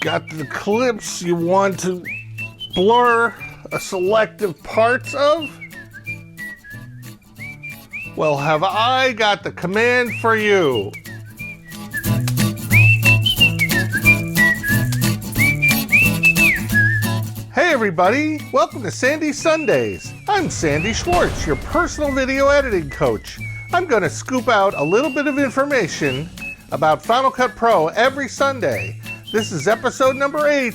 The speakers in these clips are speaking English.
got the clips you want to blur a selective parts of? Well, have I got the command for you. Hey everybody, welcome to Sandy Sundays. I'm Sandy Schwartz, your personal video editing coach. I'm going to scoop out a little bit of information about Final Cut Pro every Sunday. This is episode number 8.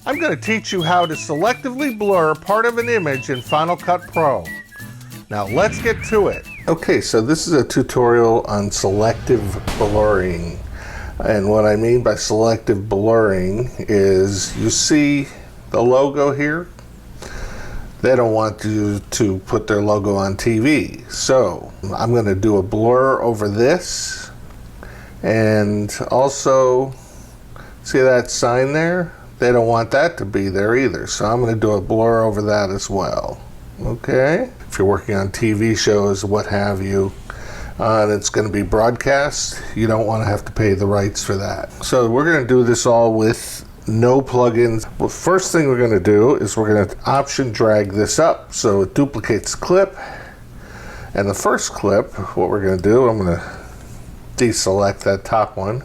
I'm going to teach you how to selectively blur part of an image in Final Cut Pro. Now let's get to it. Okay, so this is a tutorial on selective blurring. And what I mean by selective blurring is you see the logo here. They don't want you to put their logo on TV. So I'm going to do a blur over this. And also, see that sign there? They don't want that to be there either. So I'm going to do a blur over that as well. Okay? If you're working on TV shows, what have you, and it's going to be broadcast, you don't want to have to pay the rights for that. So we're going to do this all with no plugins. Well, first thing we're going to do is we're going to option drag this up so it duplicates the clip. And the first clip, what we're going to do, I'm going to deselect that top one.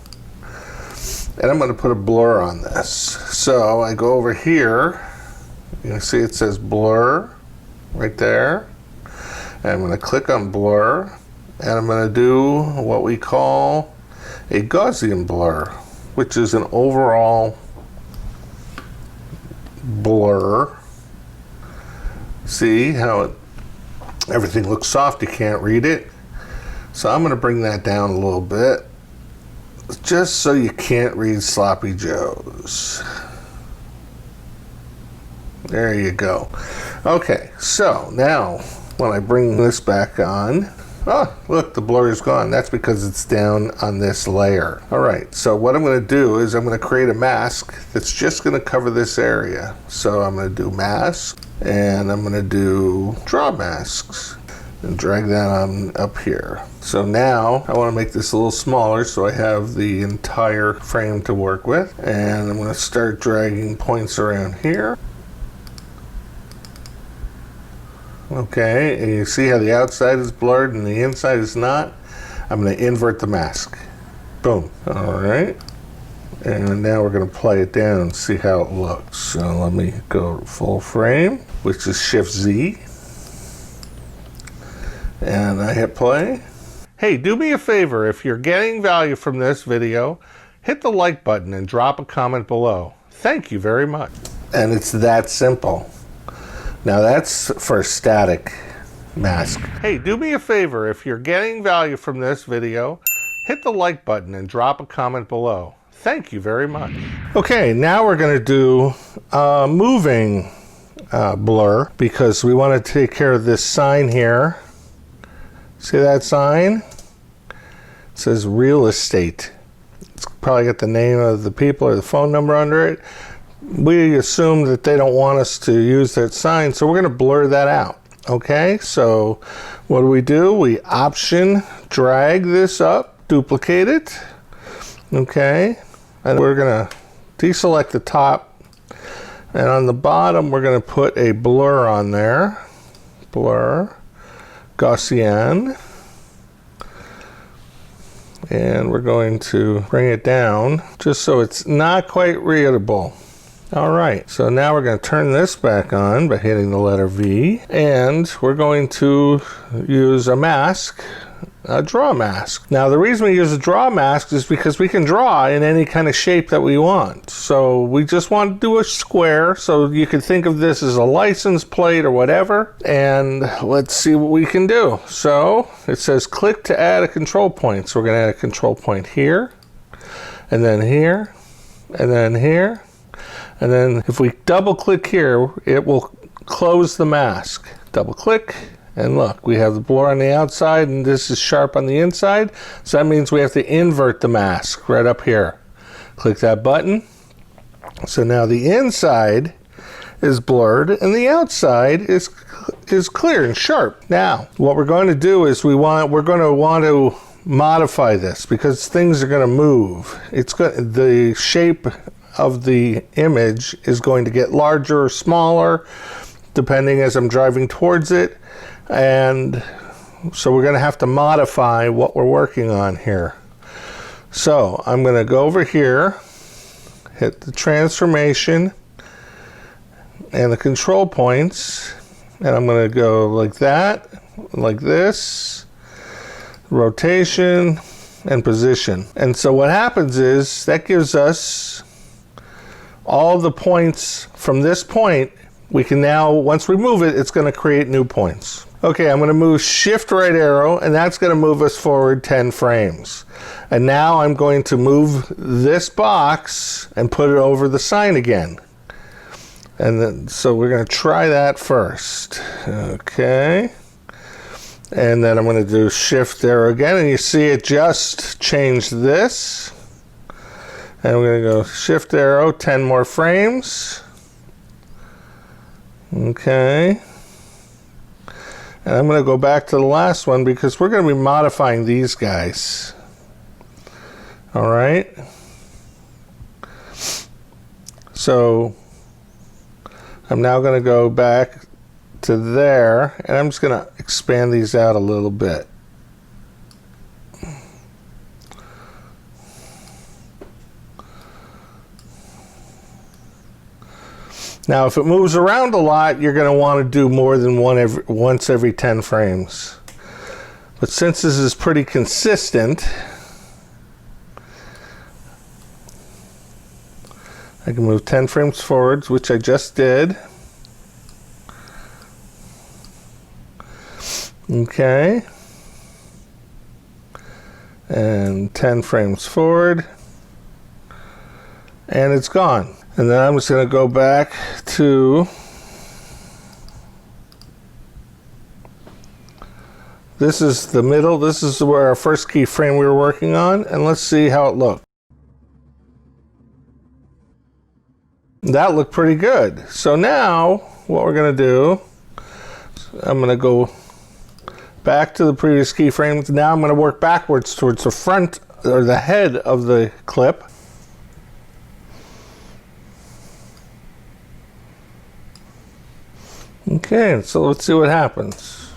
And I'm going to put a blur on this. So I go over here. You can see it says blur right there. And I'm going to click on blur. And I'm going to do what we call a Gaussian blur, which is an overall blur. See how everything looks soft, you can't read it. So I'm going to bring that down a little bit, just so you can't read sloppy joes. There you go. Okay, so now when I bring this back on, oh, look, the blur is gone. That's because it's down on this layer. All right, so what I'm going to do is I'm going to create a mask that's just going to cover this area. So I'm going to do mask, and I'm going to do draw masks, and drag that on up here. So now I want to make this a little smaller so I have the entire frame to work with. And I'm going to start dragging points around here. Okay, and you see how the outside is blurred and the inside is not? I'm going to invert the mask. Boom. All right. And now we're going to play it down and see how it looks. So let me go full frame, which is Shift Z. And I hit play. Hey, do me a favor. If you're getting value from this video, hit the like button and drop a comment below. Thank you very much. And it's that simple. Now that's for a static mask. Hey, do me a favor. If you're getting value from this video, hit the like button and drop a comment below. Thank you very much. Okay, now we're going to do moving blur, because we want to take care of this sign here. See that sign? It says real estate. It's probably got the name of the people or the phone number under it. We assume that they don't want us to use that sign, so we're going to blur that out. Okay, so what do? We option drag this up, duplicate it. Okay, and we're going to deselect the top, and on the bottom we're going to put a blur on there. Blur, Gaussian. And we're going to bring it down just so it's not quite readable. All right, so now we're going to turn this back on by hitting the letter V, and we're going to use a mask, a draw mask. Now the reason we use a draw mask is because we can draw in any kind of shape that we want. So we just want to do a square, so you can think of this as a license plate or whatever, and let's see what we can do. So it says click to add a control point. So we're going to add a control point here, and then here, and then here. And then if we double click here, it will close the mask. Double click, and look, we have the blur on the outside and this is sharp on the inside. So that means we have to invert the mask right up here. Click that button. So now the inside is blurred and the outside is clear and sharp. Now, what we're going to do is we're going to want to modify this because things are going to move. The shape of the image is going to get larger or smaller depending as I'm driving towards it. And so we're going to have to modify what we're working on here. So I'm going to go over here, hit the transformation and the control points, and I'm going to go like that, like this, rotation and position. And so what happens is that gives us all the points from this point. We can now, once we move it, it's going to create new points. Okay, I'm going to move shift right arrow, and that's going to move us forward 10 frames. And now I'm going to move this box and put it over the sign again. And then, so we're going to try that first. Okay. And then I'm going to do shift arrow again, and you see it just changed this. And we're going to go shift arrow, 10 more frames. Okay. And I'm going to go back to the last one because we're going to be modifying these guys. All right. So I'm now going to go back to there, and I'm just going to expand these out a little bit. Now, if it moves around a lot, you're going to want to do more than once every 10 frames. But since this is pretty consistent, I can move 10 frames forwards, which I just did. Okay. And 10 frames forward. And it's gone. And then I'm just going to go back to this is the middle. This is where our first keyframe we were working on, and let's see how it looked. That looked pretty good. So now what we're going to do, I'm going to go back to the previous keyframes. Now I'm going to work backwards towards the front or the head of the clip. Okay, so let's see what happens.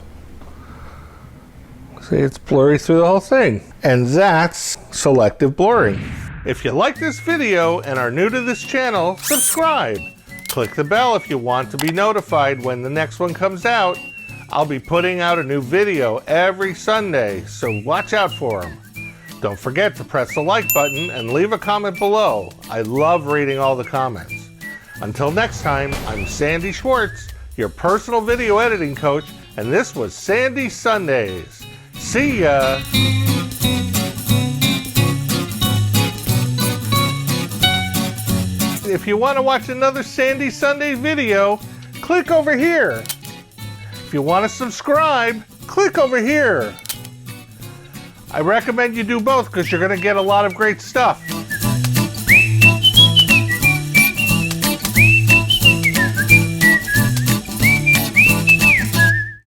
See, it's blurry through the whole thing. And that's selective blurring. If you like this video and are new to this channel, subscribe. Click the bell if you want to be notified when the next one comes out. I'll be putting out a new video every Sunday, so watch out for them. Don't forget to press the like button and leave a comment below. I love reading all the comments. Until next time, I'm Sandy Schwartz, your personal video editing coach, and this was Sandy Sundays. See ya! If you want to watch another Sandy Sunday video, click over here. If you want to subscribe, click over here. I recommend you do both because you're going to get a lot of great stuff.